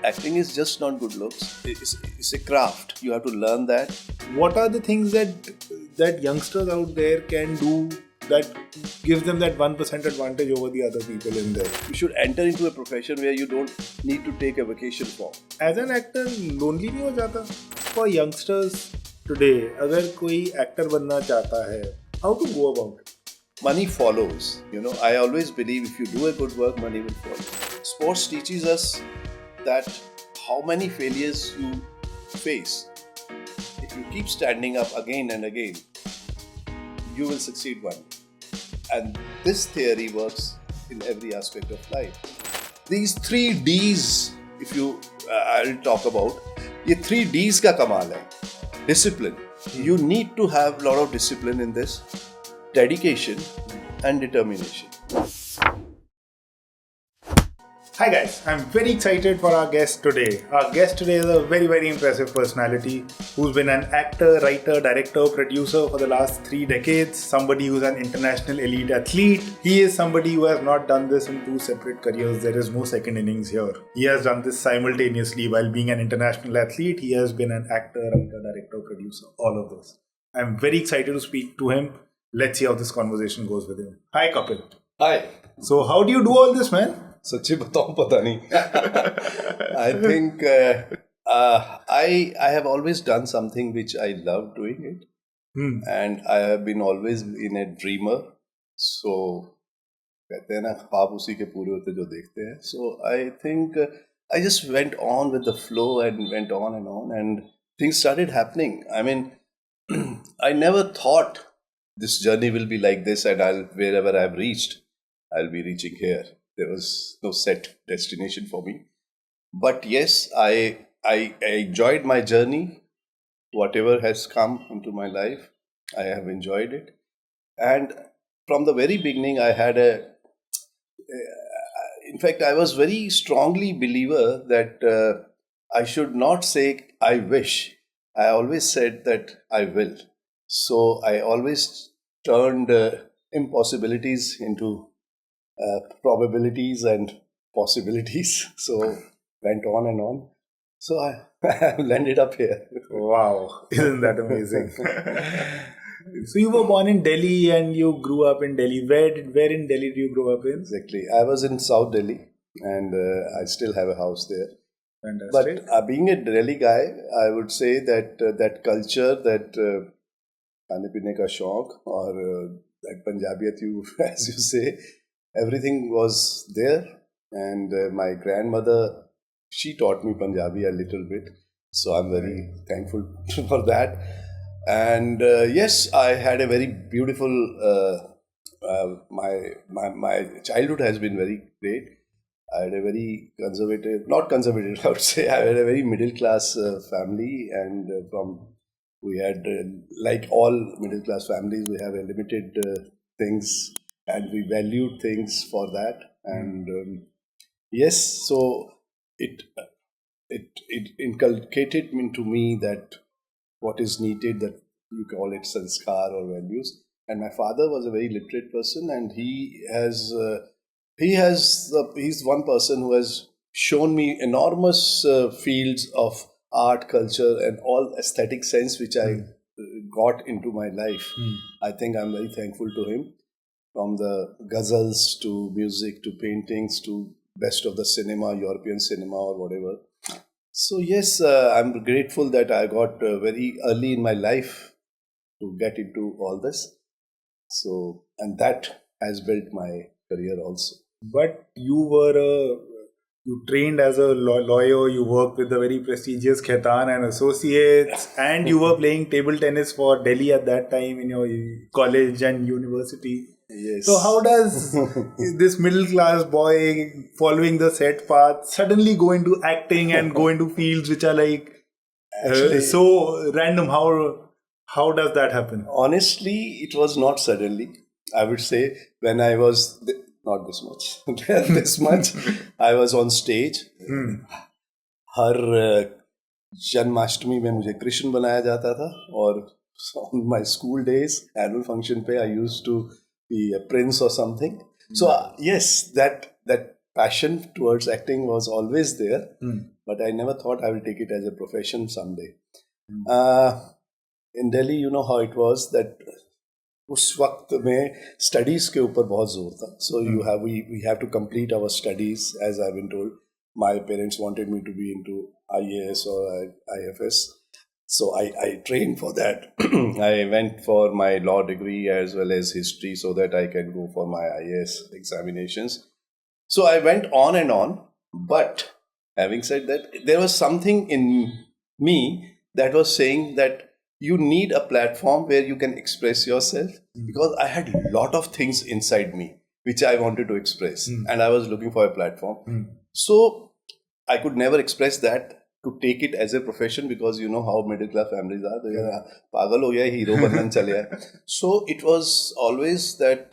acting is just not good looks. It's a craft. You have to learn that. What are the things that youngsters out there can do that gives them that 1% advantage over the other people in there? You should enter into a profession where you don't need to take a vacation for. As an actor, lonely नहीं हो जाता? For youngsters today, अगर कोई actor बनना चाहता है, how to go about it? Money follows. I always believe if you do a good work, money will follow. Sports teaches us that how many failures you face. If you keep standing up again and again, you will succeed one day. And this theory works in every aspect of life. These 3 Ds, if you I'll talk about, ये 3 Ds का कमाल है. Discipline. You need to have a lot of discipline in this. Dedication and determination. Hi guys, I'm very excited for our guest today. Our guest today is a very, very impressive personality who's been an actor, writer, director, producer for the last 3 decades, somebody who's an international elite athlete. He is somebody who has not done this in 2 separate careers. There is no second innings here. He has done this simultaneously while being an international athlete. He has been an actor, writer, director, producer, all of this. I'm very excited to speak to him. Let's see how this conversation goes with him. Hi Kapil. Hi. So how do you do all this, man? सच्ची बताऊं पता नहीं. I think I have always done something which I love doing it. And I have been always in a dreamer. So कहते हैं ना ख्वाब उसी के पूरे होते जो देखते हैं. So I think I just went on with the flow and went on and things started happening. I mean, I never thought this journey will be like this and wherever I've reached, I'll be reaching here. There was no set destination for me. But yes, I enjoyed my journey. Whatever has come into my life, I have enjoyed it. And from the very beginning, I had in fact, I was very strongly believer that I should not say I wish. I always said that I will. So I always turned impossibilities into probabilities and possibilities. So went on and on. So I landed up here. Wow, isn't that amazing? So you were born in Delhi and you grew up in Delhi. Where in Delhi do you grow up in? Exactly. I was in South Delhi and I still have a house there. Fantastic. But being a Delhi guy, I would say that that culture, that खाने पीने का शौक और that Punjabiyat, as you say, everything was there. And my grandmother, she taught me Punjabi a little bit. So I'm very thankful for that. And yes, I had a very beautiful, my childhood has been very great. I had a very not conservative, I would say, I had a very middle class family, and we had, like all middle class families, we have a limited things, and we valued things for that. And yes, so it inculcated into me that what is needed, that you call it sanskar or values. And my father was a very literate person, and he's one person who has shown me enormous fields of art, culture, and all aesthetic sense which I got into my life. I think I'm very thankful to him. From the ghazals to music to paintings to best of the cinema, European cinema or whatever. So yes, I'm grateful that I got very early in my life to get into all this. So, and that has built my career also. But you trained as a lawyer, you worked with the very prestigious Khaitan and Associates, and you were playing table tennis for Delhi at that time in your college and university. Yes. So how does this middle class boy following the set path suddenly go into acting and go into fields which are like so random? How does that happen? Honestly, it was not suddenly. I would say when I was not this much, this much, I was on stage. हर जन्माष्टमी में मुझे कृष्ण बनाया जाता था, और on my school days, annual function पे I used to be a prince or something. So yes, that passion towards acting was always there, but I never thought I will take it as a profession someday. In Delhi, you know how it was that उस वक्त में studies के ऊपर बहुत जोर था. So we have to complete our studies, as I've been told. My parents wanted me to be into IAS or IFS. So I trained for that. I went for my law degree as well as history so that I can go for my IAS examinations. So I went on and on. But having said that, there was something in me that was saying that you need a platform where you can express yourself, because I had a lot of things inside me which I wanted to express, and I was looking for a platform. So I could never express that to take it as a profession, because you know how middle class families are. They are pagal ho gaya, hero bannan chale aaya. So it was always that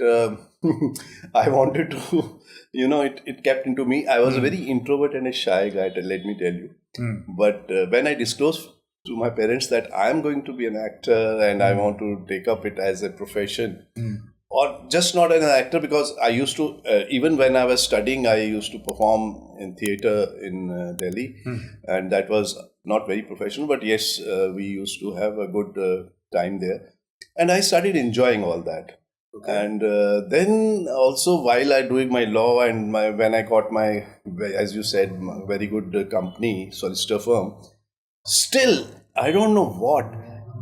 I wanted to, you know, it kept into me. I was a very introvert and a shy guy, let me tell you. But when I disclosed to my parents that I am going to be an actor and I want to take up it as a profession, or just not as an actor, because I used to, even when I was studying, I used to perform in theatre in Delhi, and that was not very professional, but yes, we used to have a good time there, and I started enjoying all that. Okay. And then also while I doing my law and when I got my, as you said, very good company, solicitor firm, still, I don't know what.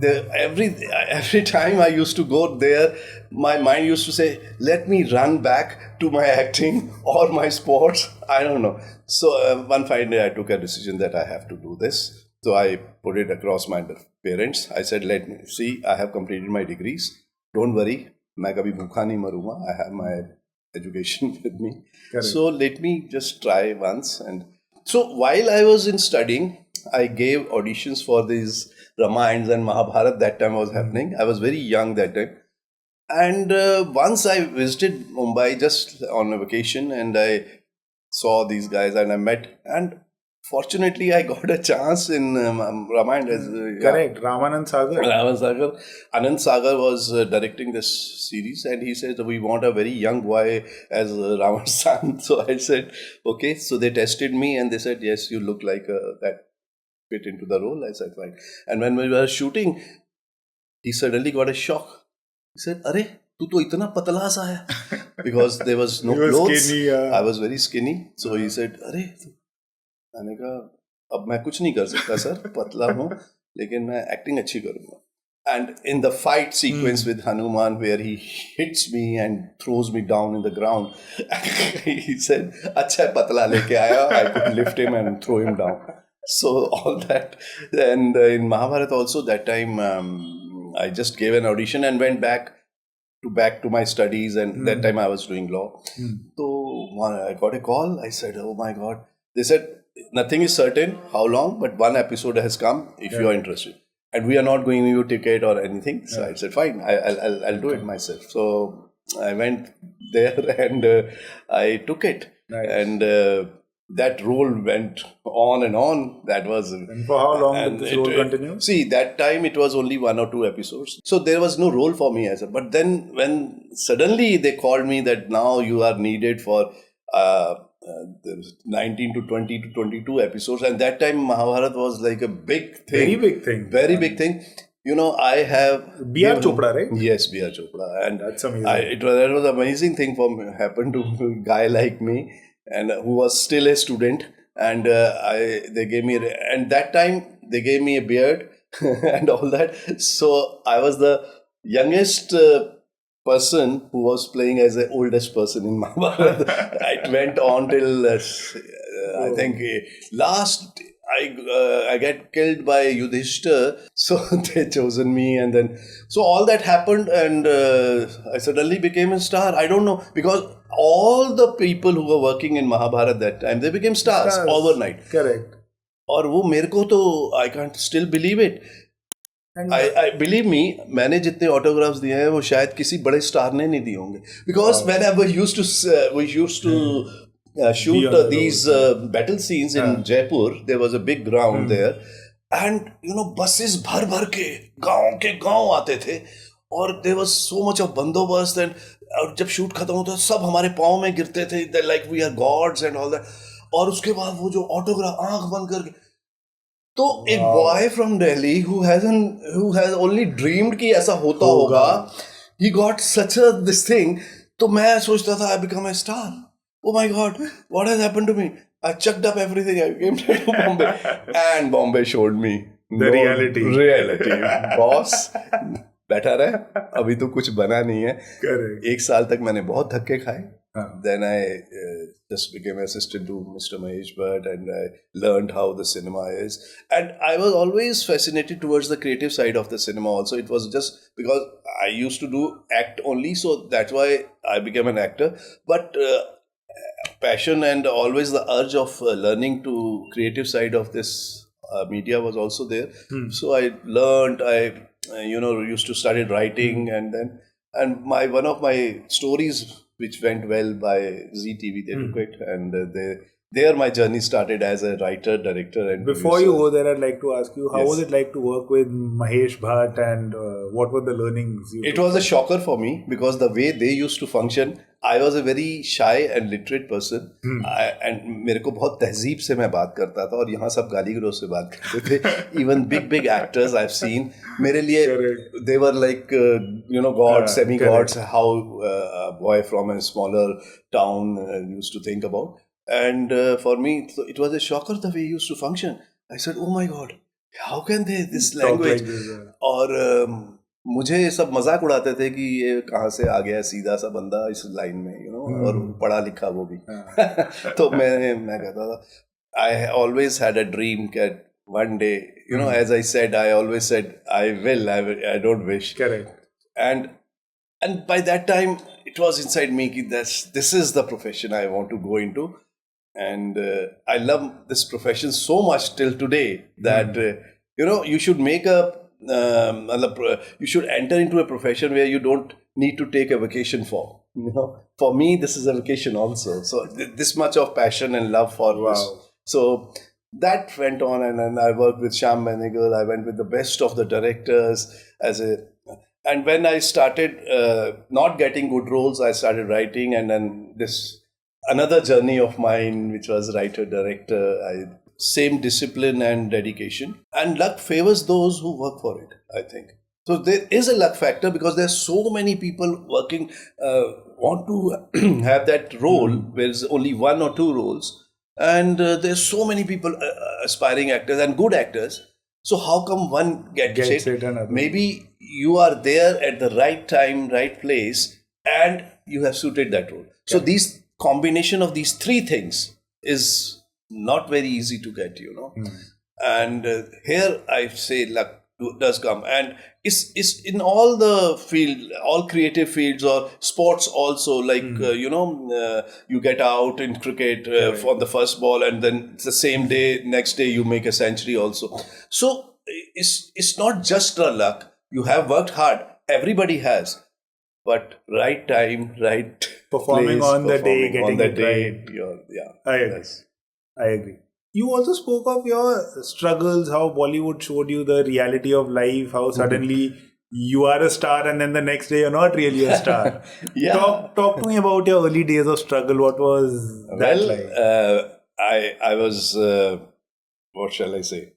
Every time I used to go there, my mind used to say, let me run back to my acting or my sports. I don't know. So one fine day I took a decision that I have to do this. So I put it across my parents. I said, let me see, I have completed my degrees. Don't worry, मैं कभी भूखा नहीं मरूंगा. I have my education with me. Correct. So let me just try once. And so while I was in studying, I gave auditions for these Ramayans and Mahabharata. That time was happening. I was very young that time. And once I visited Mumbai just on a vacation, and I saw these guys and I met. And fortunately, I got a chance in Ramayana. Correct, Ramanand Sagar. Ramanand Sagar. Anand Sagar was directing this series, and he said, we want a very young boy as Ravan's son. So I said, okay. So they tested me and they said, yes, you look like that. Fit into the role. I said, fine. And when we were shooting, he suddenly got a shock. He said, "Arey, tu to itna patla sa hai," because there was no clothes. Skinny, I was very skinny. So he said, "Arey," मैंने कहा, अब मैं कुछ नहीं कर सकता sir, पतला हूँ, लेकिन मैं acting अच्छी करूँगा. And in the fight sequence with Hanuman, where he hits me and throws me down in the ground, he said, "अच्छा है पतला लेके आया." I could lift him and throw him down. So all that, and in Mahabharata also that time I just gave an audition and went back to my studies, and that time I was doing law. So I got a call. I said, "Oh my God!" They said, "Nothing is certain how long, but one episode has come. If you are interested, and we are not going to give you a ticket or anything." So I said, "Fine, I'll do it myself." So I went there and I took it, and that role went on and on. That was. And for how long did this role continue? See, that time it was only 1 or 2 episodes. So there was no role for me as a. But then when suddenly they called me that now you are needed for 19 to 20 to 22 episodes. And that time Mahabharata was like a big thing. Very big thing. Very big thing. You know, I have... B.R. Chopra, right? Yes, B.R. Chopra. And that's amazing. That was an amazing thing for me, happened to a guy like me, and who was still a student. And they gave me... And that time, they gave me a beard and all that. So I was the youngest person who was playing as the oldest person in Mahabharata. It went on till, I think, last... I get killed by Yudhishthir, so they chosen me, and then so all that happened, and I suddenly became a star. I don't know, because all the people who were working in Mahabharata that time, they became stars overnight. Correct. और वो मेरे को तो I can't still believe it. I believe me, मैंने जितने autographs दिए हैं वो शायद किसी बड़े स्टार ने नहीं दिए होंगे. Because whenever we used to shoot these battle scenes in Jaipur, there was a big ground there, and you know, buses भर के गांव आते थे, और there was so much of bandobast, and और जब शूट खत्म होता सब हमारे पाँव में गिरते थे, like we are gods and all that. और उसके बाद वो जो ऑटोग्राफ आंख बंद करके, तो एक boy from Delhi who has only dreamed कि ऐसा होता होगा, he got such a this thing. तो मैं सोचता था I become a star. Oh my God, what has happened to me? I chucked up everything. I came to Bombay, and Bombay showed me The reality. Reality, boss. बैठा रहे, अभी तो कुछ बना नहीं है. Correct. 1 साल तक मैंने बहुत धक्के खाए. हाँ. Then I just became assistant to Mr. Mahesh Bhatt, and I learned how the cinema is. And I was always fascinated towards the creative side of the cinema also. It was just because I used to do act only, so that's why I became an actor. But passion and always the urge of learning to creative side of this media was also there. So I learned, used to studied writing, and one of my stories which went well by ZTV, they took it, and there my journey started as a writer, director, and Before producer. you go there, I'd like to ask you, how Yes. was it like to work with Mahesh Bhatt, and what were the learnings? It was a shocker for me because the way they used to function, I was a very shy and literate person, and मेरे को बहुत तहजीब से मैं बात करता था, और यहाँ सब गाली गलौज से बात करते थे. Even big actors I've seen, मेरे लिए Correct. they were like gods, semi-gods. How a boy from a smaller town used to think about, and for me it was a shocker the way he used to function. I said, oh my God, how can they this Talk language? like this, और मुझे सब मजाक उड़ाते थे कि ये कहाँ से आ गया सीधा सा बंदा इस लाइन में, और पढ़ा लिखा वो भी. तो मैं कहता था, I always had a dream that one day, as I said, I always said I don't wish. Correct. And by that time it was inside me that this is the profession I want to go into, and I love this profession so much till today that you should make you should enter into a profession where you don't need to take a vacation for. For me this is a vacation also. So this much of passion and love for this. So that went on, and I worked with Shyam Benegal. I went with the best of the directors and when I started not getting good roles, I started writing, and then this another journey of mine, which was writer director. Same discipline and dedication, and luck favors those who work for it, I think. So there is a luck factor because there's so many people working, want to have that role where there's only 1 or 2 roles, and there's so many people aspiring actors and good actors. So how come one gets it? Maybe you are there at the right time, right place, and you have suited that role. So these combination of these 3 things is not very easy to get, and here I say luck does come, and it's in all the field, all creative fields or sports also, like you get out in cricket on the first ball, and then it's the same day, next day you make a century also. So it's not just a luck. You have worked hard, everybody has, but right time, right performing place, on the day, getting on the it day, right. I agree. You also spoke of your struggles, how Bollywood showed you the reality of life, how suddenly you are a star and then the next day you're not really a star. Talk to me about your early days of struggle. What was that like? I was, what shall I say?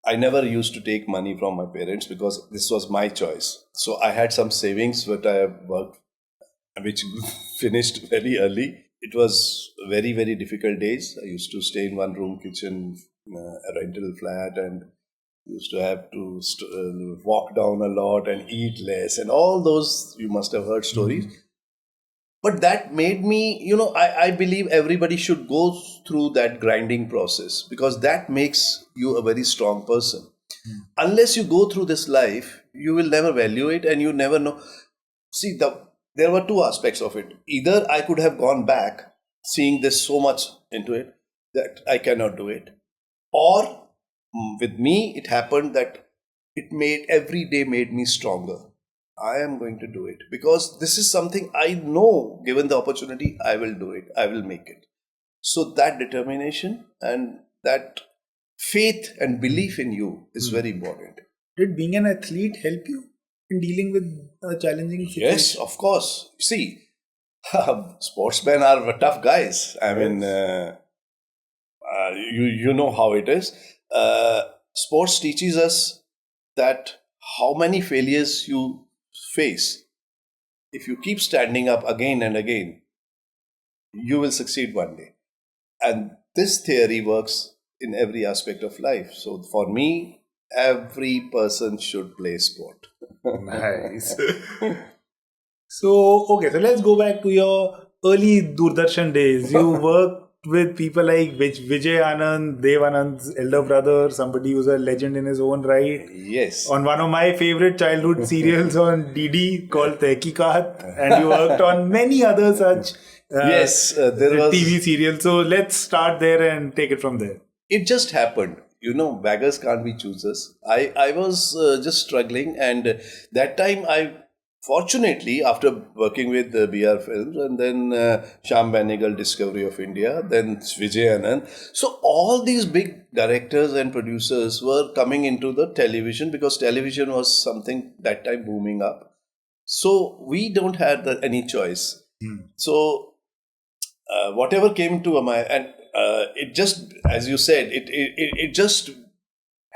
I never used to take money from my parents because this was my choice. So I had some savings that I have worked, which finished very early. It was very, very difficult days. I used to stay in 1-room kitchen, a rental flat, and used to have to walk down a lot and eat less, and all those, you must have heard stories. But that made me, I believe everybody should go through that grinding process because that makes you a very strong person. Unless you go through this life, you will never value it and you never know. See, there were 2 aspects of it. Either I could have gone back, seeing this so much into it, that I cannot do it. Or with me, it happened that every day made me stronger. I am going to do it because this is something I know, given the opportunity, I will do it. I will make it. So that determination and that faith and belief in you is very important. Did being an athlete help you? in dealing with a challenging situation? Yes, of course. See, sportsmen are tough guys. I mean, you know how it is. Sports teaches us that how many failures you face. If you keep standing up again and again, you will succeed one day. And this theory works in every aspect of life. So for me, every person should play sport. Nice. So let's go back to your early Doordarshan days. You worked with people like Vijay Anand, Dev Anand's elder brother, somebody who's a legend in his own right. Yes. On one of my favorite childhood serials on DD called Tehkikat, and you worked on many other such there was TV serials. So let's start there and take it from there. It just happened. Beggars can't be choosers. I was just struggling, and that time fortunately, after working with BR Films and then Shyam Benegal, Discovery of India, then Vijay Anand. So all these big directors and producers were coming into the television because television was something that time booming up. So we don't have any choice. So whatever came to my and it just, as you said, it just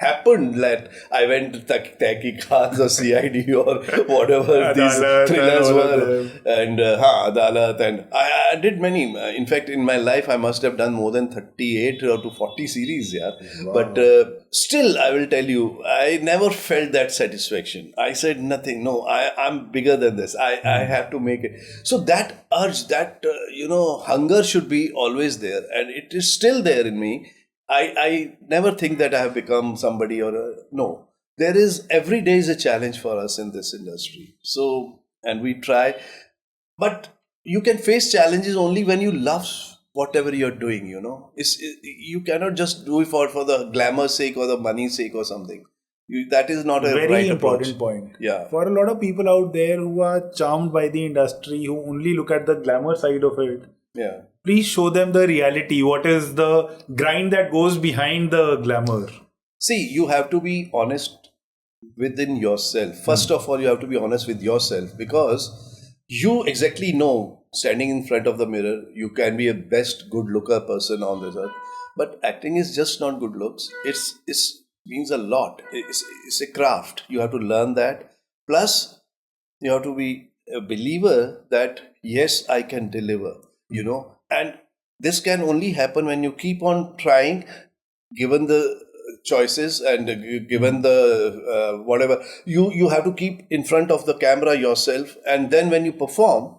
happened that I went to Tehkikat or CID or whatever these thrillers were, and Adalat, and I did many. In fact, in my life, I must have done more than 38 or to 40 series, yeah. Wow. But still, I will tell you, I never felt that satisfaction. I said nothing. No, I'm bigger than this. I have to make it. So that urge, that hunger should be always there, and it is still there in me. I never think that I have become somebody no. There is, every day is a challenge for us in this industry. So, and we try, but you can face challenges only when you love whatever you're doing, you cannot just do it for the glamour sake or the money sake or something. That is not a very right important approach. point. Yeah. For a lot of people out there who are charmed by the industry, who only look at the glamour side of it, yeah, please show them the reality. What is the grind that goes behind the glamour? See, you have to be honest within yourself. First of all, you have to be honest with yourself, because you exactly know, standing in front of the mirror, you can be a best good looker person on this earth. But acting is just not good looks. It means a lot. It's a craft. You have to learn that. Plus, you have to be a believer that, yes, I can deliver. And this can only happen when you keep on trying, given the choices and given the whatever. You have to keep in front of the camera yourself, and then when you perform,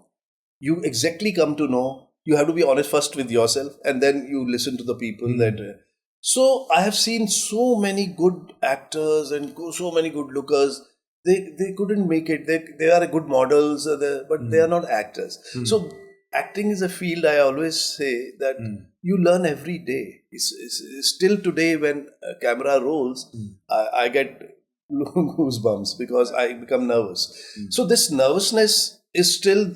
you exactly come to know. You have to be honest first with yourself, and then you listen to the people that. So I have seen so many good actors and so many good lookers. They couldn't make it. They are good models, but they are not actors. So acting is a field, I always say, that you learn every day. It's still today, when a camera rolls, I get goosebumps because I become nervous. So this nervousness is still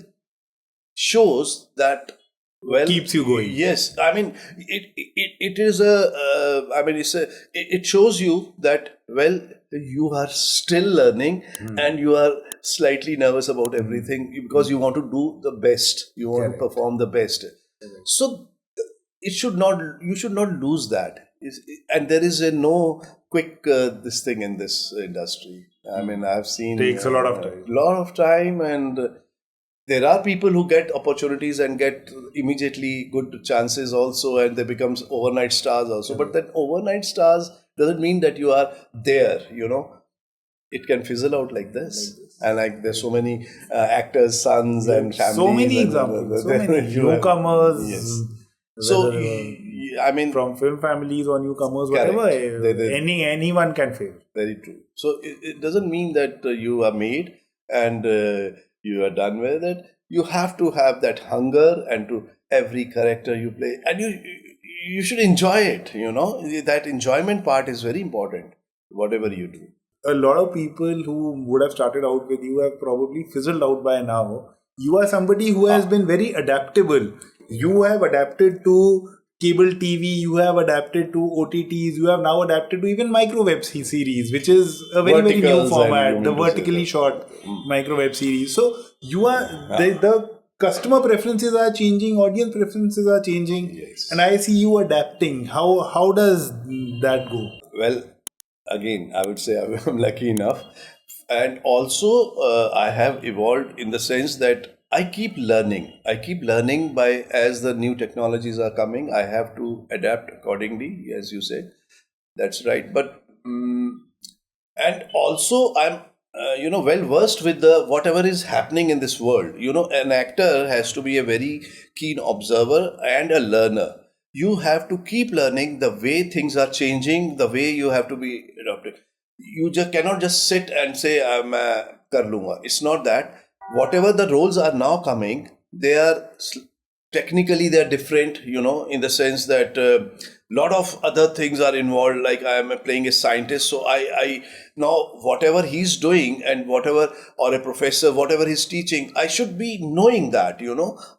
shows that, well, keeps you going. Yes, I mean it is it shows you that, well, you are still learning and you are slightly nervous about everything because you want to do the best, you want to perform the best. So you should not lose that. And there is no quick this thing in this industry. I mean, I've seen takes a lot of time, and there are people who get opportunities and get immediately good chances also, and they become overnight stars also. But that overnight stars doesn't mean that you are there, It can fizzle out like this. And there's so many actors' sons and families. So many examples. So many newcomers. Yes. So, I mean, from film families or newcomers, whatever, anyone can fail. Very true. So it doesn't mean that you are made and you are done with it. You have to have that hunger, and to every character you play, and you should enjoy it. That enjoyment part is very important, whatever you do. A lot of people who would have started out with you have probably fizzled out by now. You are somebody who has been very adaptable. You have adapted to cable TV, you have adapted to OTTs, you have now adapted to even micro web series, which is a very very new Verticals, and format, you the mean to say vertically that. short micro web series. So you are the customer preferences are changing, audience preferences are changing, Yes. and I see you adapting. How does that go? Well, again, I would say I'm lucky enough. And also, I have evolved in the sense that I keep learning. I keep learning by as the new technologies are coming, I have to adapt accordingly, as you said. That's right. But and also I'm well versed with the whatever is happening in this world. An actor has to be a very keen observer and a learner. You have to keep learning the way things are changing, the way you have to be adapted. You just cannot just sit and say I'm kar lunga. It's not that. Whatever the roles are now coming, they are technically they're different, in the sense that a lot of other things are involved. Like I am playing a scientist, so I now whatever he's doing and whatever, or a professor, whatever he's teaching, I should be knowing that,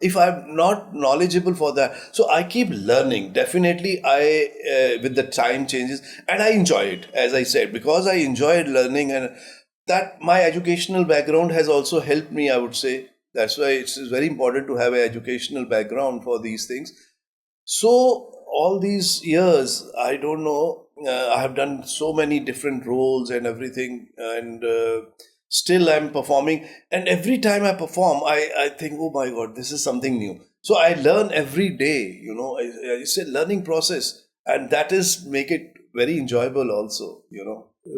if I'm not knowledgeable for that. So I keep learning. Definitely I with the time changes, and I enjoy it, as I said, because I enjoyed learning, and that my educational background has also helped me, I would say. That's why it's very important to have an educational background for these things. So all these years, I don't know, I have done so many different roles and everything, and still I'm performing. And every time I perform, I think, oh my God, this is something new. So I learn every day, it's a learning process, and that is make it very enjoyable also.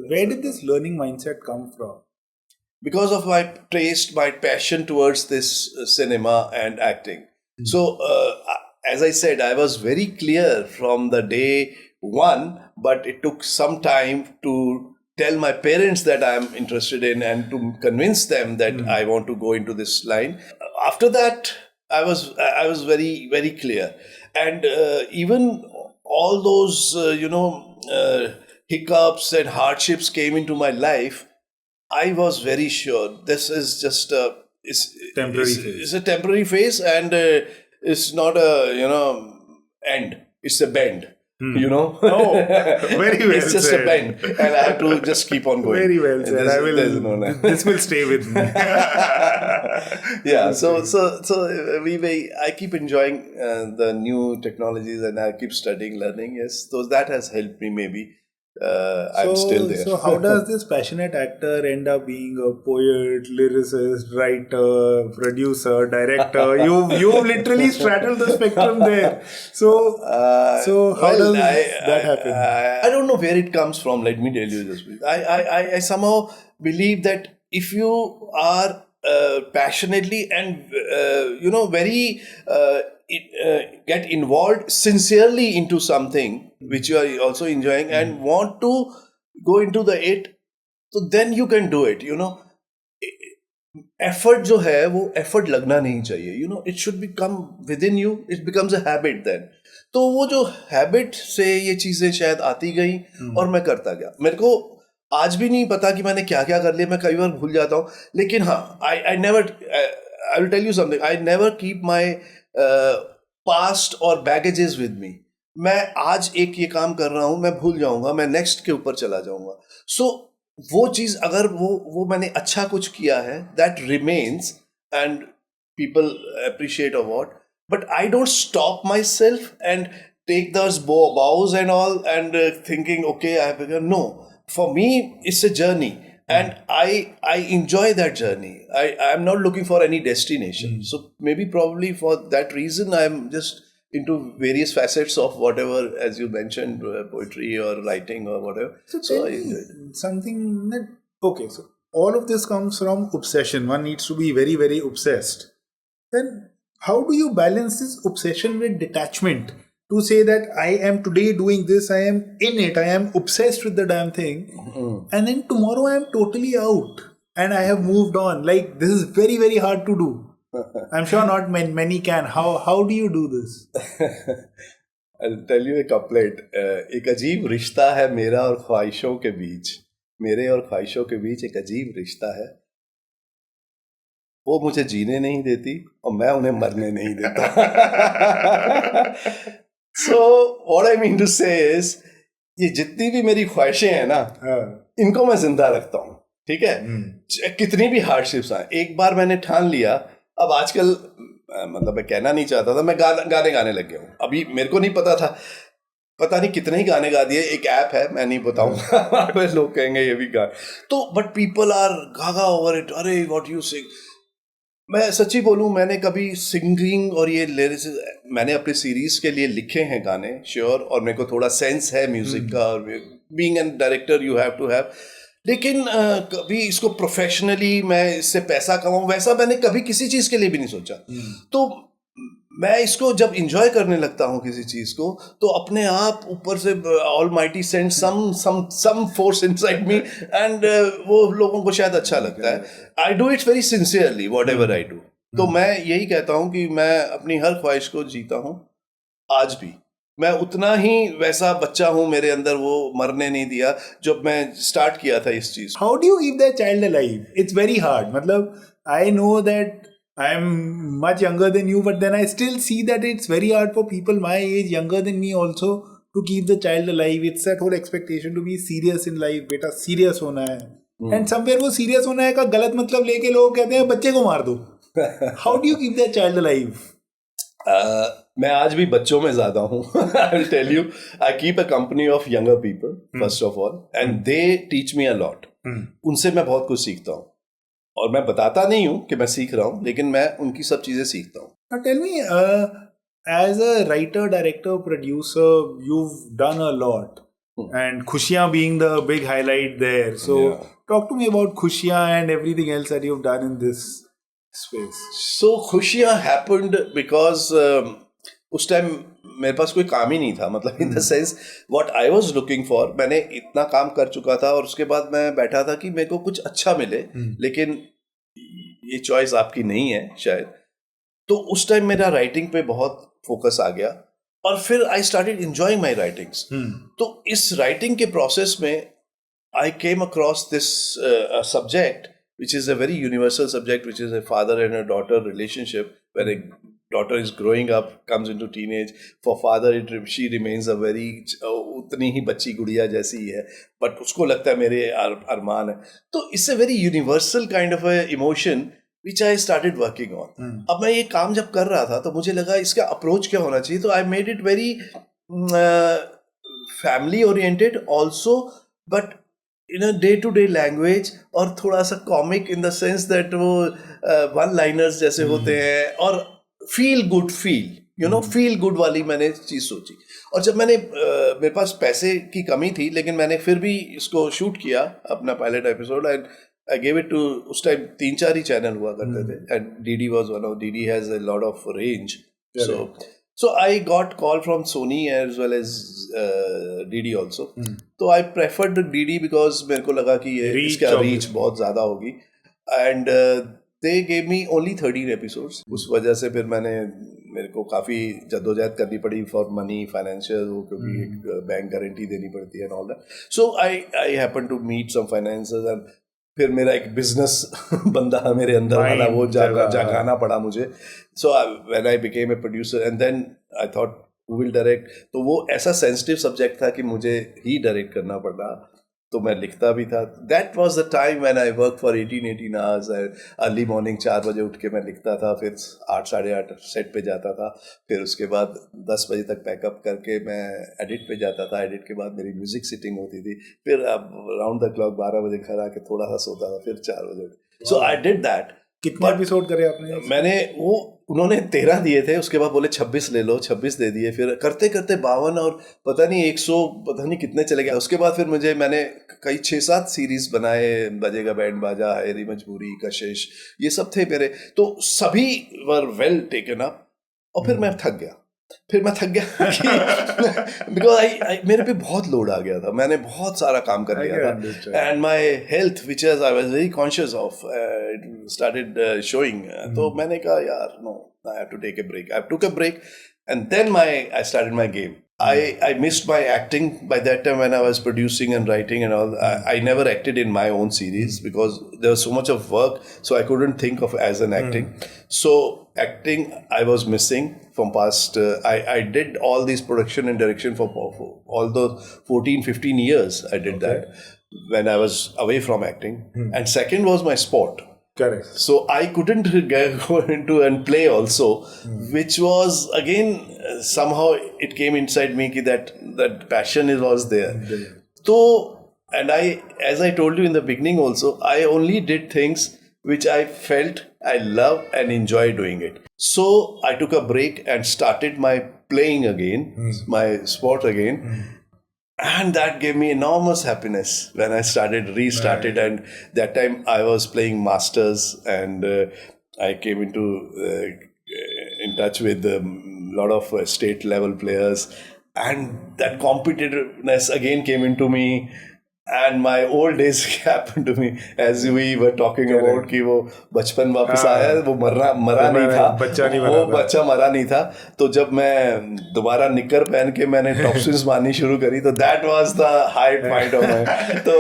Where did this learning mindset come from? Because of my taste, my passion towards this cinema and acting. So, as I said, I was very clear from the day one, but it took some time to tell my parents that I am interested in, and to convince them that I want to go into this line. After that, I was very very clear, and even all those hiccups and hardships came into my life. I was very sure this is just a Temporary phase. It's a temporary phase, and it's not a end. It's a bend. Oh, very well It's just said. a bend, and I have to just keep on going. Very well said. This will stay with me. Yeah. So I keep enjoying the new technologies, and I keep studying, learning. Yes, so that has helped me. Maybe I'm still there. So how does this passionate actor end up being a poet, lyricist, writer, producer, director? You've literally straddled the spectrum there. So how does that happen? I don't know where it comes from. Let me tell you this. I somehow believe that if you are passionately and very get involved sincerely into something which you are also enjoying and want to go into it, so then you can do it. Effort जो है वो effort लगना नहीं चाहिए. It should become within you. It becomes a habit then. तो वो जो habit से ये चीजें शायद आती गई और मैं करता गया. मेरे को आज भी नहीं पता कि मैंने क्या क्या कर लिया. मैं कई बार भूल जाता हूँ. लेकिन हाँ, I never I will tell you something. I never keep my past or baggages with me. मैं आज एक ये काम कर रहा हूँ, मैं भूल जाऊंगा, मैं नेक्स्ट के ऊपर चला जाऊंगा. सो वो चीज अगर वो मैंने अच्छा कुछ किया है, that remains and people appreciate और what, but I don't stop myself and take those bows and all and thinking, okay, I have begun. No, for me it's a journey, and I enjoy that journey. I'm not looking for any destination. So maybe probably for that reason I'm just into various facets of whatever, as you mentioned, poetry or writing or whatever. So I enjoy it. Something that, okay, so all of this comes from obsession. One needs to be very very obsessed. Then how do you balance this obsession with detachment? To say that I am today doing this, I am in it, I am obsessed with the damn thing, and then tomorrow I am totally out and I have moved on. Like, this is very very hard to do. I'm sure not many can. How do you do this? I'll tell you a couplet. एक अजीब रिश्ता है मेरा और ख्वाहिशों के बीच. मेरे और ख्वाहिशों के बीच एक अजीब रिश्ता है. वो मुझे जीने नहीं देती और मैं उन्हें मरने नहीं देता. So what I mean to say is, ये जितनी भी मेरी ख्वाहिशें हैं ना, इनको मैं जिंदा रखता हूँ, ठीक है? कितनी भी हार्डशिप्स आए, एक बार मैंने ठान लिया, अब आजकल मतलब मैं कहना नहीं चाहता था, मैं गाने लग गया हूँ. अभी मेरे को नहीं पता नहीं कितने ही गाने गा दिए. एक ऐप है, मैं नहीं बताऊंगा, लोग कहेंगे ये भी गा. तो but people are gaga over it. अरे व्हाट यू सिंग. मैं सच्ची बोलूं, मैंने कभी सिंगिंग और ये लिरिक्स मैंने अपनी सीरीज के लिए लिखे हैं गाने, श्योर, और मेरे को थोड़ा सेंस है म्यूजिक का, और being an director you have to have. लेकिन कभी इसको प्रोफेशनली मैं इससे पैसा कमाऊं, वैसा मैंने कभी किसी चीज के लिए भी नहीं सोचा. तो मैं इसको जब इंजॉय करने लगता हूँ किसी चीज को, तो अपने आप ऊपर से almighty send some force inside me, and वो लोगों को शायद अच्छा लगता है. I do it very sincerely whatever I do. तो मैं यही कहता हूँ कि मैं अपनी हर ख्वाहिश को जीता हूँ. आज भी मैं उतना ही वैसा बच्चा हूँ, मेरे अंदर वो मरने नहीं दिया जब मैं स्टार्ट किया था इस चीज. How do you keep that child alive? It's very hard. मतलब I know that I'm much younger than you, but then I still see that it's very hard for people my age, younger than me also, to keep the child alive. It's that whole expectation to be serious in life. बेटा serious होना है. And somewhere वो serious होना है का गलत मतलब लेके लोग कहते हैं बच्चे को मार दो. How do you keep that child alive? मैं आज भी बच्चों में ज्यादा हूँ. I'll tell you, I keep a company of younger people first of all, and they teach me a lot. उनसे मैं बहुत कुछ सीखता हूँ. और मैं बताता नहीं हूँ कि मैं सीख रहा हूँ, लेकिन मैं उनकी सब चीजें सीखता हूँ. Now tell me, as a writer, director, producer, you've done a lot, and Khushiyan being the big highlight there. So talk to me about Khushiyan and everything else that you've done in this space. So Khushiyan happened because उस time मेरे पास कोई काम ही नहीं था, मतलब in the sense what I was looking for. मैंने इतना काम कर चुका था, और उसके बाद मैं बैठा था कि मेरे को कुछ अच्छा मिले, लेकिन ये चॉइस आपकी नहीं है शायद. तो उस टाइम मेरा राइटिंग पे बहुत फोकस आ गया, और फिर I started enjoying my writings. तो इस राइटिंग के प्रोसेस में I came across this subject which is a very universal subject, which is a father and a daughter relationship, where a daughter is growing up, comes into teenage. For father, she remains a very उतनी ही बच्ची गुड़िया जैसी ही है, but उसको लगता है मेरे अरमान है. तो it's a very universal kind of a emotion which I started working on. अब मैं ये काम जब कर रहा था, तो मुझे लगा इसका अप्रोच क्या होना चाहिए. तो I made it very family oriented also, but in a day-to-day language, और थोड़ा सा comic in the sense that वो वन लाइनर्स जैसे होते हैं, और फील गुड वाली मैंने चीज़ सोची. और जब मैंने मेरे पास पैसे की कमी थी, लेकिन मैंने फिर भी इसको शूट किया अपना pilot episode, and I gave it to, उस टाइम 3-4 ही चैनल हुआ करते थे, and DD was one of, DD has a lot of range. So I got call from Sony as well as DD also. तो I preferred DD because मेरे को लगा कि ये इसका reach बहुत ज़्यादा होगी, and they gave me only 13 episodes. उस वजह से फिर मेरे को काफ़ी जद्दोजहद करनी पड़ी for money, financial, क्योंकि एक बैंक गारंटी देनी पड़ती है and all that. So I happened to meet some financiers, and फिर मेरा एक बिजनेस बंदा मेरे अंदर वाला वो जागाना पड़ा मुझे. So when I became a producer, and then I thought who will direct. तो वो ऐसा सेंसिटिव सब्जेक्ट था कि मुझे ही डायरेक्ट करना पड़ा. तो मैं लिखता भी था. That was the time when I work for 18 hours. Early morning 4 बजे उठ के मैं लिखता था, फिर 8 साढ़े 8 सेट पे जाता था, फिर उसके बाद 10 बजे तक पैकअप करके मैं एडिट पे जाता था. एडिट के बाद मेरी म्यूजिक सिटिंग होती थी, फिर अब राउंड द क्लॉक 12 बजे घर आके थोड़ा सा सोता था, फिर 4 बजे. सो आई डिड दैट. कितने एपिसोड करे आपने? मैंने उन्होंने 13 दिए थे, उसके बाद बोले 26 ले लो, 26 दे दिए. फिर करते करते 52 और पता नहीं 100 पता नहीं कितने चले गए. उसके बाद फिर मैंने कई 6-7 सीरीज बनाए. बजेगा बैंड बाजा, हैरी मजबूरी, कशिश, ये सब थे मेरे. तो सभी वर वेल टेकन अप. और फिर मैं थक गया बिकॉज मेरे पे बहुत लोड आ गया था. मैंने बहुत सारा काम कर लिया था, and my health which I was very conscious of started showing. तो मैंने कहा यार no, I have to take a break. I took a break, and then I started my game. I missed my acting by that time when I was producing and writing and all. I never acted in my own series because there was so much of work, so I couldn't think of as an acting. So acting I was missing from past. I did all these production and direction for all those 14-15 years. I did that when I was away from acting. And second was my sport. Correct. So I couldn't go into and play also, which was again somehow it came inside me that passion was there. So, and as I told you in the beginning also, I only did things which I felt I love and enjoy doing it. So I took a break and started my playing again, my sport again. And that gave me enormous happiness when I restarted. And that time I was playing Masters, and I came in touch with a lot of state level players, and that competitiveness again came into me. And my old days happened to me, as we were talking about कि वो बचपन वापस आया, वो मरा नहीं था, वो बच्चा मरा नहीं था. तो जब मैं दोबारा निकर पहन के मैंने टॉप स्विंग्स मारनी शुरू करी, तो that was the high point of my. तो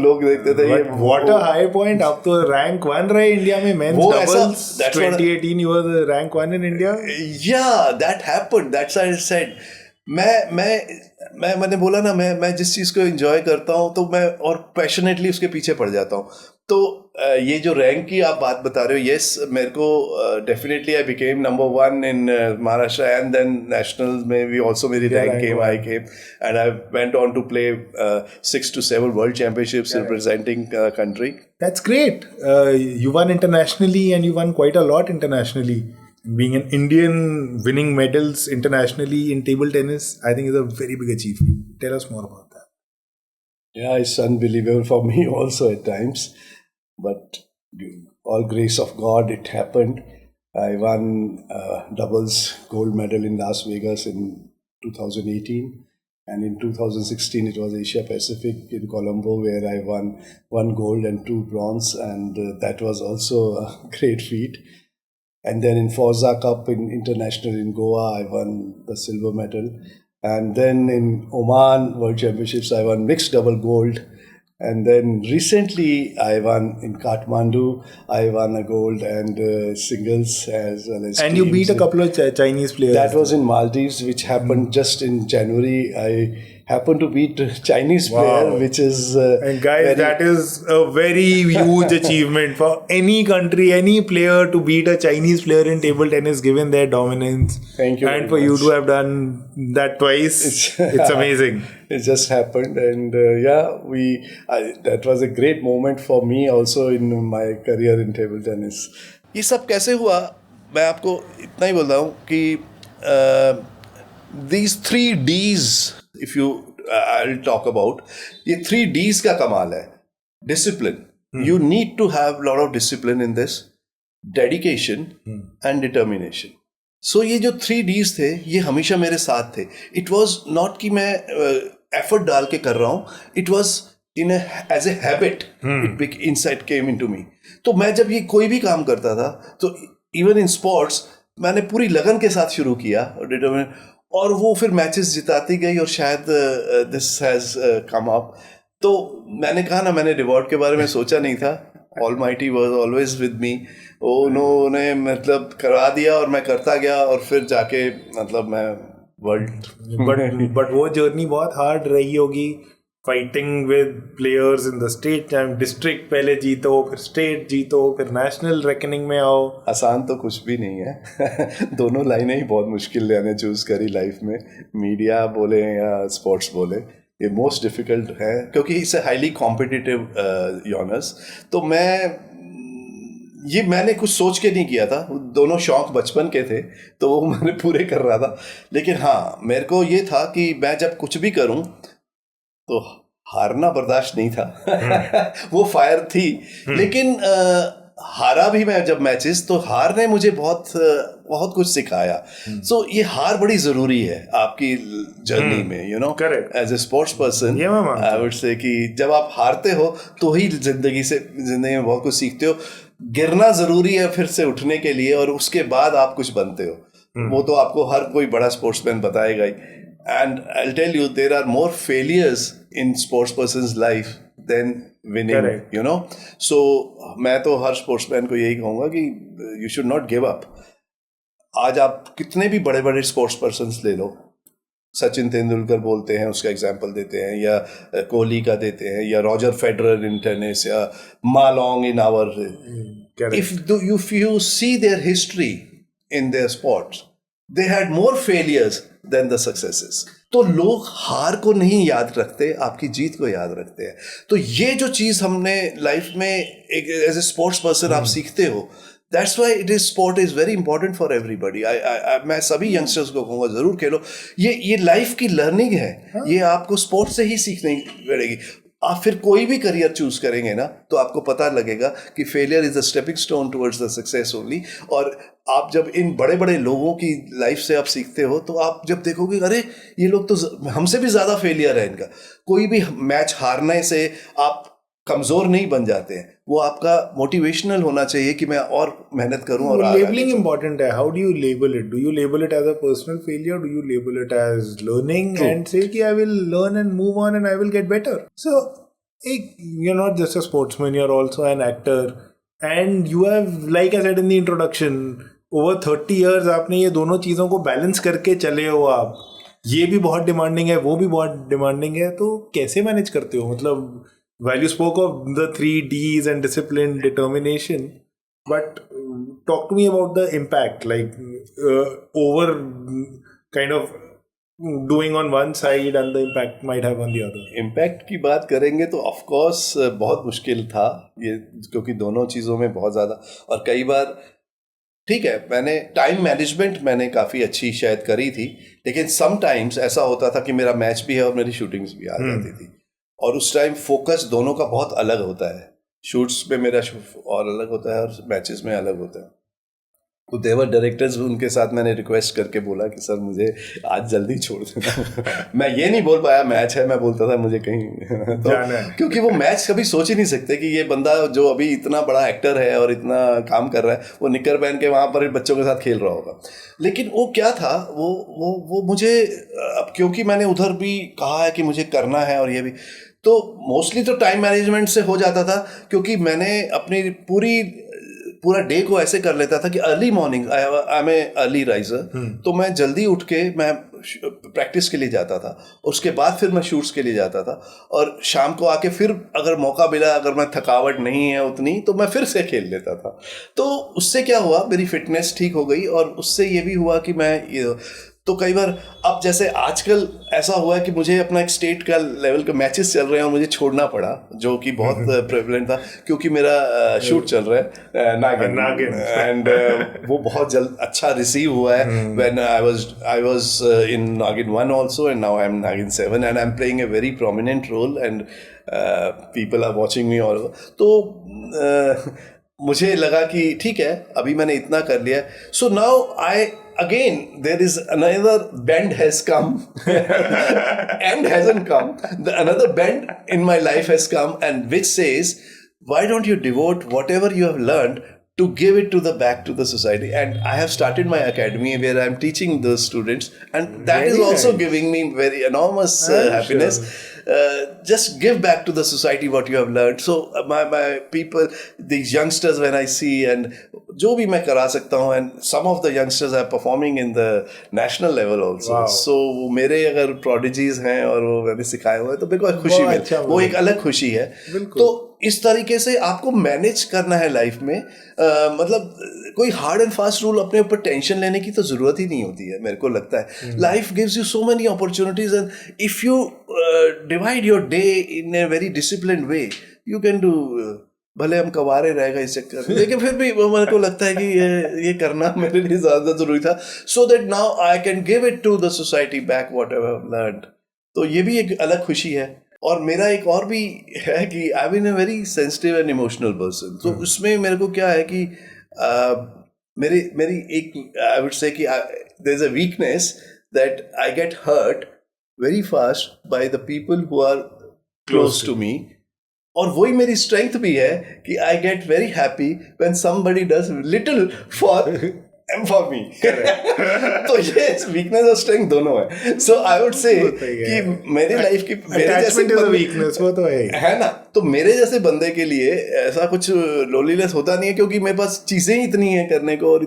लोग देखते थे ये what a high point. आप तो rank 1 रहे इंडिया में men's doubles. 2018 you were the rank 1 in India. Yeah, that happened. That's why I said मैंने बोला ना, मैं जिस चीज को एंजॉय करता हूँ तो मैं और पैशनेटली उसके पीछे पड़ जाता हूँ. तो ये जो रैंक की आप बात बता रहे हो, यस, मेरे को definitely I became number 1 in Maharashtra, and then national में भी ऑल्सो मेरी rank came, I came, and I went on to play 6 to 7 world championships representing country. That's great. You won internationally, and you won quite a lot internationally. Being an Indian, winning medals internationally in table tennis, I think is a very big achievement. Tell us more about that. Yeah, it's unbelievable for me also at times, but all grace of God, it happened. I won doubles gold medal in Las Vegas in 2018, and in 2016 it was Asia Pacific in Colombo, where I won 1 gold and 2 bronze, and that was also a great feat. And then in Forza Cup in international in Goa, I won the silver medal. And then in Oman World Championships, I won mixed double gold. And then recently I won in Kathmandu, I won a gold and singles as well as and teams. You beat a couple of Chinese players. That was in Maldives, which happened just in January. I happened to beat a Chinese player, which is and guys, that is a very huge achievement for any country, any player to beat a Chinese player in table tennis, given their dominance. Thank you. And for you to have done that twice, it's amazing. It just happened, and that was a great moment for me also in my career in table tennis. ये सब कैसे हुआ, मैं आपको इतना ही बोल रहा हूँ कि these 3 Ds, if you I'll talk about, ये 3 Ds का कमाल है. Discipline. You need to have a lot of discipline in this. Dedication and determination. So ये जो 3 Ds थे, ये हमेशा मेरे साथ थे. It was not कि मैं effort डाल के कर रहा हूँ. It was as a habit. It inside came into me. तो मैं जब ये कोई भी काम करता था, तो even in sports, मैंने पूरी लगन के साथ शुरू किया और वो फिर मैचेस जिताती गई, और शायद दिस हैज कम अप. तो मैंने कहा ना, मैंने रिवॉर्ड के बारे में सोचा नहीं था. Almighty was always with me. उन्होंने मतलब करवा दिया और मैं करता गया, और फिर जाके मतलब मैं वर्ल्ड. बट वो जर्नी बहुत हार्ड रही होगी, fighting with players in the state and district. पहले जीतो, फिर स्टेट जीतो, फिर नेशनल रेकनिंग में आओ. आसान तो कुछ भी नहीं है. दोनों लाइनें ही बहुत मुश्किल मैंने चूज करी लाइफ में. मीडिया बोले या स्पोर्ट्स बोले, ये मोस्ट डिफिकल्ट है, क्योंकि it's a highly competitive genres. तो मैंने कुछ सोच के नहीं किया था. दोनों शौक बचपन के थे, तो वो मैंने पूरे कर रहा था. लेकिन हाँ, मेरे को ये था कि मैं जब कुछ भी करूं तो हारना बर्दाश्त नहीं था. वो फायर थी. लेकिन हारा भी मैं जब मैचेस, तो हार ने मुझे बहुत कुछ सिखाया. सो ये हार बड़ी जरूरी है आपकी जर्नी में, you know, as a sports person. I would say कि जब आप हारते हो तो ही जिंदगी में बहुत कुछ सीखते हो. गिरना जरूरी है फिर से उठने के लिए, और उसके बाद आप कुछ बनते हो. वो तो आपको हर कोई बड़ा स्पोर्ट्समैन बताएगा ही. And I'll tell you, there are more failures in sports person's life than winning. Correct. You know. So मैं तो हर स्पोर्ट्समैन को यही कहूँगा कि you should not give up. आज आप कितने भी बड़े बड़े स्पोर्ट्स पर्सन्स ले लो, सचिन तेंदुलकर बोलते हैं, उसका एग्जाम्पल देते हैं, या कोहली का देते हैं, या रॉजर फेडरर इन टेनिस, या Ma Long in our, if you see their history in their sports, they had more failures than the successes. तो लोग हार को नहीं याद रखते, आपकी जीत को याद रखते हैं. तो ये जो चीज़ हमने लाइफ में एक एज ए स्पोर्ट्स पर्सन आप सीखते हो, that's why it is sport is very important for everybody. मैं सभी यंगस्टर्स को कहूँगा ज़रूर खेलो. ये लाइफ की लर्निंग है. ये आपको स्पोर्ट से ही सीखने पड़ेगी. आप फिर कोई भी करियर चूज करेंगे ना, तो आपको पता लगेगा कि failure is a stepping stone towards the success only. और आप जब इन बड़े बड़े लोगों की लाइफ से आप सीखते हो, तो आप जब देखोगे अरे ये लोग तो हमसे भी ज़्यादा फेलियर है इनका. कोई भी मैच हारने से आप कमज़ोर नहीं बन जाते हैं. वो आपका मोटिवेशनल होना चाहिए कि मैं और मेहनत करूं. और लेबलिंग इंपॉर्टेंट है. How do you label it? Do you label it as a personal failure? Do you label it as learning and say कि I will learn and move on and I will get better? So you're not just a sportsman, you're also an actor, and you have, like I said in the introduction, over 30 years आपने ये दोनों चीज़ों को balance करके चले हो. आप ये भी बहुत डिमांडिंग है, वो भी बहुत डिमांडिंग है. तो कैसे मैनेज करते हो? मतलब while you spoke of the 3 Ds and discipline, determination, but talk to me about the impact, like over kind of doing on one side and the impact might have on the other. Impact की बात करेंगे तो of course बहुत मुश्किल था ये, क्योंकि दोनों चीज़ों में बहुत ज़्यादा. और कई बार ठीक है, मैंने टाइम मैनेजमेंट मैंने काफ़ी अच्छी शायद करी थी, लेकिन समटाइम्स ऐसा होता था कि मेरा मैच भी है और मेरी शूटिंग्स भी आ जाती थी. और उस टाइम फोकस दोनों का बहुत अलग होता है. शूट्स में मेरा और अलग होता है और मैचेस में अलग होता है. तो देवर डायरेक्टर्स, उनके साथ मैंने रिक्वेस्ट करके बोला कि सर मुझे आज जल्दी छोड़ देना. मैं ये नहीं बोल पाया मैच है, मैं बोलता था मुझे कहीं तो, क्योंकि वो मैच कभी सोच ही नहीं सकते कि ये बंदा जो अभी इतना बड़ा एक्टर है और इतना काम कर रहा है, वो निक्कर पहन के वहाँ पर बच्चों के साथ खेल रहा होगा. लेकिन वो क्या था, वो मुझे, अब क्योंकि मैंने उधर भी कहा है कि मुझे करना है और ये भी, तो मोस्टली तो टाइम मैनेजमेंट से हो जाता था. क्योंकि मैंने अपनी पूरा डे को ऐसे कर लेता था कि early morning, I am a early riser, तो मैं जल्दी उठ के मैं प्रैक्टिस के लिए जाता था. उसके बाद फिर मैं शूट्स के लिए जाता था, और शाम को आके फिर अगर मौका मिला, अगर मैं थकावट नहीं है उतनी, तो मैं फिर से खेल लेता था. तो उससे क्या हुआ, मेरी फिटनेस ठीक हो गई. और उससे ये भी हुआ कि मैं तो कई बार, अब जैसे आजकल ऐसा हुआ है कि मुझे अपना एक स्टेट का लेवल के मैचेस चल रहे हैं और मुझे छोड़ना पड़ा, जो कि बहुत प्रेवलेंट था, क्योंकि मेरा शूट चल रहा है नागिन, एंड वो बहुत जल्द अच्छा रिसीव हुआ है. When I was in Naagin 1 also, and now I am Naagin 7, and I am playing a very prominent role, and people are watching me all over. तो मुझे लगा कि ठीक है, अभी मैंने इतना कर लिया. So now again there is another bend has come and hasn't come. Another bend in my life has come, and which says, why don't you devote whatever you have learned to give it to the back to the society? And I have started my academy where I am teaching those students, and that very is also nice. giving me very enormous happiness. Just give back to the society what you have learned. So my people, these youngsters, when I see, and जो भी मैं करा सकता हूँ, and some of the youngsters are performing in the national level also. Wow. So वो मेरे अगर prodigies हैं और वो मैंने सिखाए हुए, तो मेरे को खुशी मिलती है. वो एक अलग खुशी है. तो इस तरीके से आपको मैनेज करना है लाइफ में. मतलब कोई हार्ड एंड फास्ट रूल अपने ऊपर टेंशन लेने की तो ज़रूरत ही नहीं होती है, मेरे को लगता है. Life gives you so many opportunities, and if you divide your day in a very disciplined way, you can do. भले हम कवारे रहेगा इस चक्कर में, लेकिन फिर भी मेरे को लगता है कि ये करना मेरे लिए ज़्यादा ज़रूरी था, so that now I can give it to the society back what I have learned. तो ये भी एक अलग खुशी है. और मेरा एक और भी है कि I been a very sensitive and emotional person. तो उसमें मेरे को क्या है कि मेरी एक, आई वुड से कि there is a weakness that I get hurt very fast by the people who are close to me. और वही मेरी स्ट्रेंथ भी है कि I get very happy when somebody does little for for me. तो ये weakness और strength दोनों है। सो आई वुड से कि मेरी लाइफ की अटैचमेंट इज अ वीकनेस, वो तो है ना। तो मेरे जैसे बंदे के लिए ऐसा कुछ लोनलीनेस होता नहीं है, क्योंकि मेरे पास चीजें ही इतनी हैं करने को,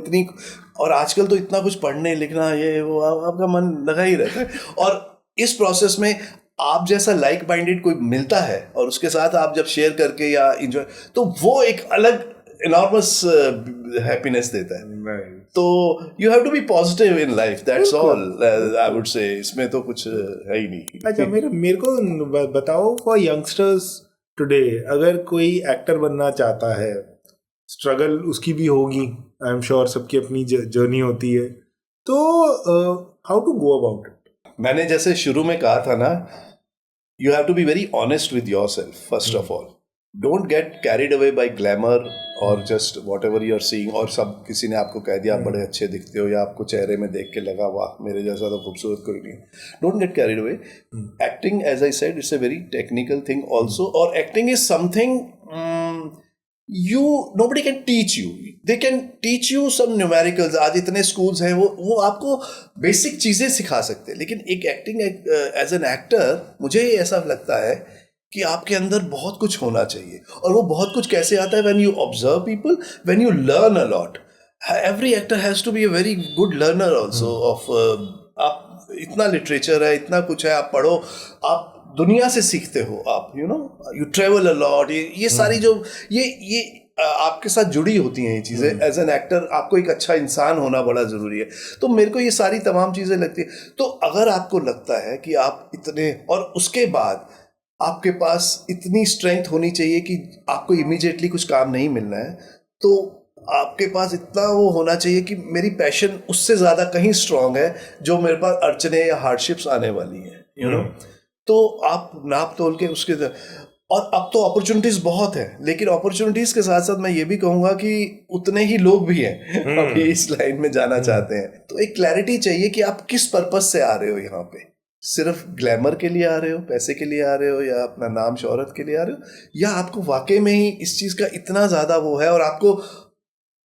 और आजकल तो इतना कुछ पढ़ने लिखना ये वो, आपका मन लगा ही रहता है। और इस प्रोसेस में आप जैसा लाइक माइंडेड कोई मिलता है और उसके साथ आप जब शेयर करके या एंजॉय, तो वो एक अलग इनॉर्मस हैप्पीनेस देता है। तो you have to be positive in life, that's all I would say. इसमें तो कुछ है ही नहीं। अच्छा, मेरे को बताओ, फॉर यंगस्टर्स टुडे, अगर कोई एक्टर बनना चाहता है, स्ट्रगल उसकी भी होगी, आई एम श्योर, सबकी अपनी जर्नी होती है, तो how to go about it? मैंने जैसे शुरू में कहा था ना, you have to be very honest with yourself first of all. Don't get carried away by glamour और just whatever you are seeing, और सब किसी ने आपको कह दिया आप बड़े अच्छे दिखते हो, या आपको चेहरे में देख के लगा वाह मेरे जैसा तो खूबसूरत कोई नहीं। Don't get carried away. Acting, as I said, it's a very technical thing also, और acting is something nobody can teach you. They can teach you some numericals. आज इतने schools हैं, वो आपको basic चीजें सिखा सकते हैं, लेकिन एक एक्टिंग एज एन एक्टर, मुझे ऐसा लगता है कि आपके अंदर बहुत कुछ होना चाहिए। और वो बहुत कुछ कैसे आता है? when you observe people, when you learn a lot. Every actor has to be a very good learner also of आप इतना लिटरेचर है, इतना कुछ है, आप पढ़ो, आप दुनिया से सीखते हो, आप यू ट्रेवल अ लॉट। ये सारी जो ये आपके साथ जुड़ी होती हैं ये चीज़ें। एज एन एक्टर आपको एक अच्छा इंसान होना बड़ा ज़रूरी है। तो मेरे को ये सारी तमाम चीज़ें लगती है। तो अगर आपको लगता है कि आप इतने, और उसके बाद आपके पास इतनी स्ट्रेंथ होनी चाहिए कि आपको इमीडिएटली कुछ काम नहीं मिलना है, तो आपके पास इतना वो होना चाहिए कि मेरी पैशन उससे ज़्यादा कहीं स्ट्रांग है, जो मेरे पास अड़चने या हार्डशिप्स आने वाली हैं, यू नो। तो आप नाप तोल के उसके, और अब तो अपॉर्चुनिटीज बहुत है, लेकिन अपॉर्चुनिटीज के साथ साथ मैं ये भी कहूँगा कि उतने ही लोग भी हैं अभी इस लाइन में जाना चाहते हैं। तो एक क्लैरिटी चाहिए कि आप किस पर्पज से आ रहे हो यहाँ पे। सिर्फ ग्लैमर के लिए आ रहे हो, पैसे के लिए आ रहे हो, या अपना नाम शोहरत के लिए आ रहे हो, या आपको वाकई में ही इस चीज़ का इतना ज़्यादा वो है। और आपको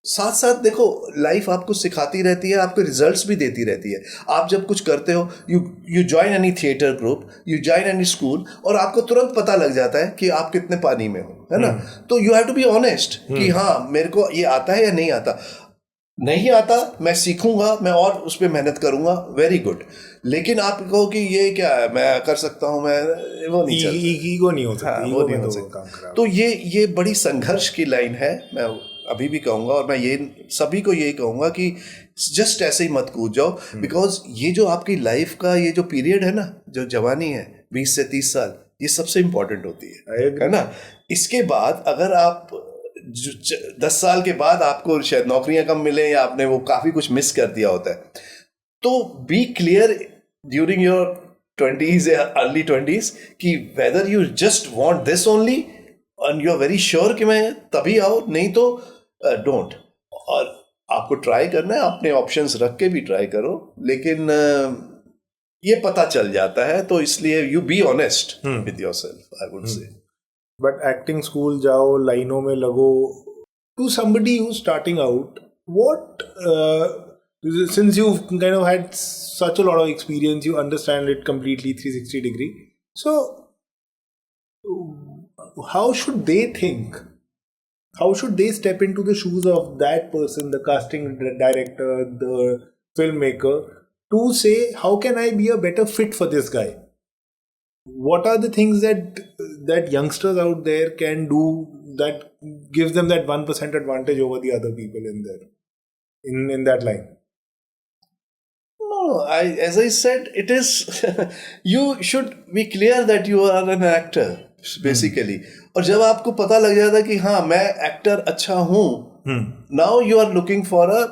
साथ साथ देखो, लाइफ आपको सिखाती रहती है, आपको रिजल्ट्स भी देती रहती है। आप जब कुछ करते हो, you join any theatre group, you join any school, और आपको तुरंत पता लग जाता है कि आप कितने पानी में हो, है ना। तो you have to be honest कि हाँ मेरे को ये आता है या नहीं आता। नहीं आता, मैं सीखूंगा, मैं और उस पर मेहनत करूंगा, वेरी गुड। लेकिन आप कहो कि ये क्या है, मैं कर सकता हूँ, मैं वो नहीं चलता, ईगो नहीं हो सकता, वो नहीं हो सकता। तो ये बड़ी संघर्ष की लाइन है। मैं अभी भी कहूँगा, और मैं ये सभी को यही कहूँगा कि जस्ट ऐसे ही मत कूद जाओ, बिकॉज ये जो आपकी लाइफ का ये जो पीरियड है ना, जो जवानी है 20 से 30 साल, ये सबसे इम्पोर्टेंट होती है ना। इसके बाद अगर आप 10 साल के बाद आपको शायद नौकरियां कम मिले, या आपने वो काफ़ी कुछ मिस कर दिया होता है, तो B clear during your 20s या अर्ली 20s कि whether you just want this only, and you are very sure कि मैं तभी आओ, नहीं तो डोंट। और आपको ट्राई करना है, अपने ऑप्शंस रख के भी ट्राई करो, लेकिन ये पता चल जाता है। तो इसलिए you be honest with yourself, I would say. But acting school जाओ, लाइनों में लगो, to somebody who starting out, what, since you've kind of had such a lot of experience, you understand it completely 360 degree, so how should they think? How should they step into the shoes of that person, the casting director, the filmmaker, to say, how can I be a better fit for this guy? What are the things that youngsters out there can do that gives them that 1% advantage over the other people in there, in that line? No, as I said, it is you should be clear that you are an actor basically. और जब आपको पता लग जाता है कि हाँ मैं एक्टर अच्छा हूँ, now you are looking for a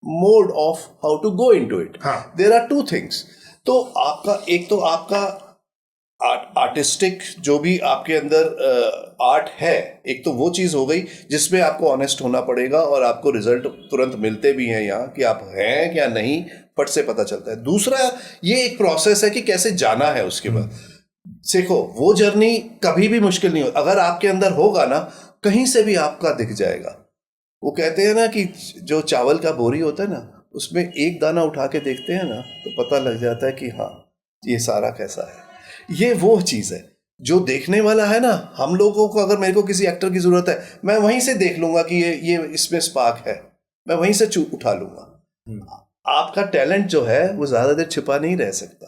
mode of how to go into it. There are two things. तो आपका एक तो आपका आर्टिस्टिक जो भी आपके अंदर आर्ट है, एक तो वो चीज़ हो गई जिसमें आपको ऑनेस्ट होना पड़ेगा, और आपको रिजल्ट तुरंत मिलते भी हैं यहाँ कि आप हैं क्या नहीं, फट से पता चलता है। दूसरा ये एक प्रोसेस है कि कैसे जाना है उसके बाद। देखो वो जर्नी कभी भी मुश्किल नहीं हो, अगर आपके अंदर होगा ना, कहीं से भी आपका दिख जाएगा। वो कहते हैं ना कि जो चावल का बोरी होता है ना, उसमें एक दाना उठा के देखते हैं ना तो पता लग जाता है कि हाँ ये सारा कैसा है। ये वो चीज़ है जो देखने वाला है ना, हम लोगों को अगर मेरे को किसी एक्टर की ज़रूरत है, मैं वहीं से देख लूँगा कि ये इसमें स्पार्क है, मैं वहीं से उठा लूँगा। आपका टैलेंट जो है वो ज़्यादा देर छिपा नहीं रह सकता।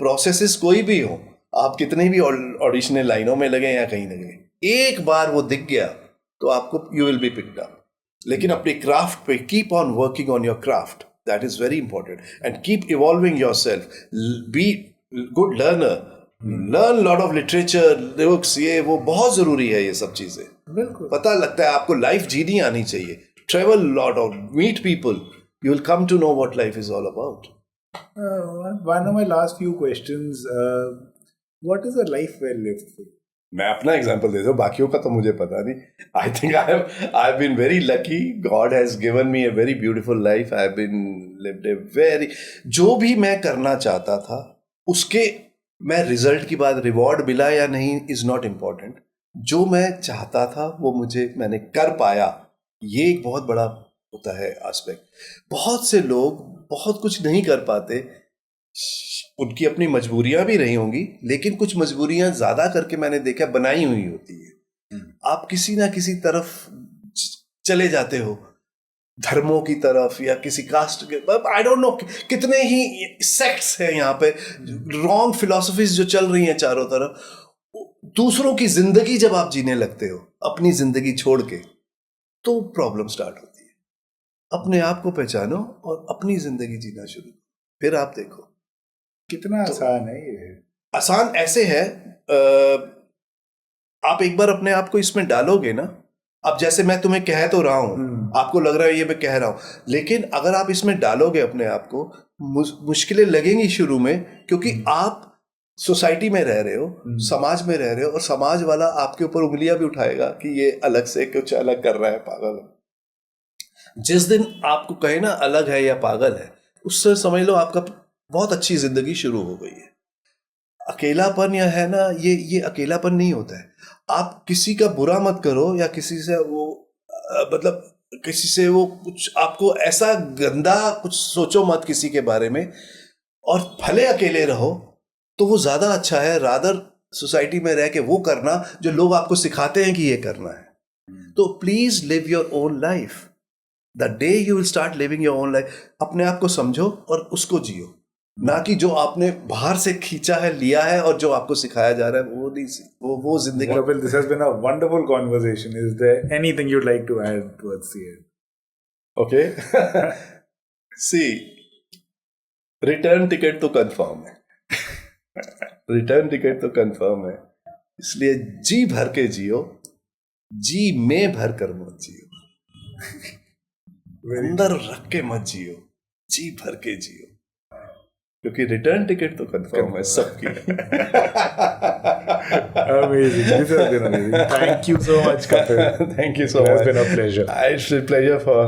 प्रोसेसेस कोई भी हो, आप कितने भी ऑडिशनल लाइनों में लगे या कहीं लगे, एक बार वो दिख गया तो आपको you will be picked up. लेकिन अपने क्राफ्ट पे keep on working on your craft, that is very important, and keep evolving yourself, be good learner, learn lot of literature, books, ये वो बहुत जरूरी है। ये सब चीजें बिल्कुल पता लगता है आपको लाइफ जीनी आनी चाहिए। Travel lot of, meet people, you will come to know what life is all about. One of my last few questions, what is a life well lived for you? मैं अपना एग्जांपल दे दूं, बाकियों का तो मुझे पता नहीं। I think I have been very lucky, God has given me a very beautiful life, I have been lived a very, जो भी मैं करना चाहता था उसके, मैं रिजल्ट की बात, रिवॉर्ड मिला या नहीं इज नॉट इम्पॉर्टेंट, जो मैं चाहता था वो मैंने कर पाया। ये एक बहुत बड़ा होता है एस्पेक्ट। बहुत से लोग बहुत कुछ नहीं कर पाते, उनकी अपनी मजबूरियां भी रही होंगी, लेकिन कुछ मजबूरियां ज्यादा करके मैंने देखा बनाई हुई होती है। आप किसी ना किसी तरफ चले जाते हो, धर्मों की तरफ या किसी कास्ट के, आई डोंट नो कितने ही सेक्ट्स हैं यहाँ पे, रॉन्ग फिलॉसफीज जो चल रही हैं चारों तरफ। दूसरों की जिंदगी जब आप जीने लगते हो अपनी जिंदगी छोड़ के, तो प्रॉब्लम स्टार्ट होती है। अपने आप को पहचानो और अपनी जिंदगी जीना शुरू, फिर आप देखो कितना आसान है ये। आसान ऐसे है, आप एक बार अपने आप को इसमें डालोगे ना, अब जैसे मैं तुम्हें कह तो रहा हूं, आपको लग रहा है ये मैं कह रहा हूं, लेकिन अगर आप इसमें डालोगे अपने आप को, मुश्किलें लगेंगी शुरू में, क्योंकि आप सोसाइटी में रह रहे हो, समाज में रह रहे हो, और समाज वाला आपके ऊपर उंगलियां भी उठाएगा कि ये अलग से कुछ अलग कर रहा है, पागल है। जिस दिन आपको कहे ना अलग है या पागल है, उससे समझ लो आपका बहुत अच्छी जिंदगी शुरू हो गई है। अकेलापन या है ना, ये अकेलापन नहीं होता है। आप किसी का बुरा मत करो या किसी से वो मतलब किसी से वो कुछ आपको ऐसा गंदा कुछ सोचो मत किसी के बारे में, और भले अकेले रहो तो वो ज्यादा अच्छा है, रादर सोसाइटी में रह के वो करना जो लोग आपको सिखाते हैं कि ये करना है। तो please live your own life. The day you will start living your own life, अपने आप को समझो और उसको जियो, ना कि जो आपने बाहर से खींचा है, लिया है, और जो आपको सिखाया जा रहा है वो नहीं, वो जिंदगी। Kapil, this has been a wonderful conversation. Is there anything you'd like to add towards the end? Okay. See, return ticket तो कंफर्म है, रिटर्न टिकट तो कंफर्म है, इसलिए जी भर के जियो, जी में भर कर मत जियो, अंदर रख के मत जियो, जी भर के जियो, क्योंकि रिटर्न टिकट तो कंफर्म है सबकी। Amazing. This has been amazing. Thank you so much, Kapil. Thank you so It much. has been a pleasure. It's a pleasure for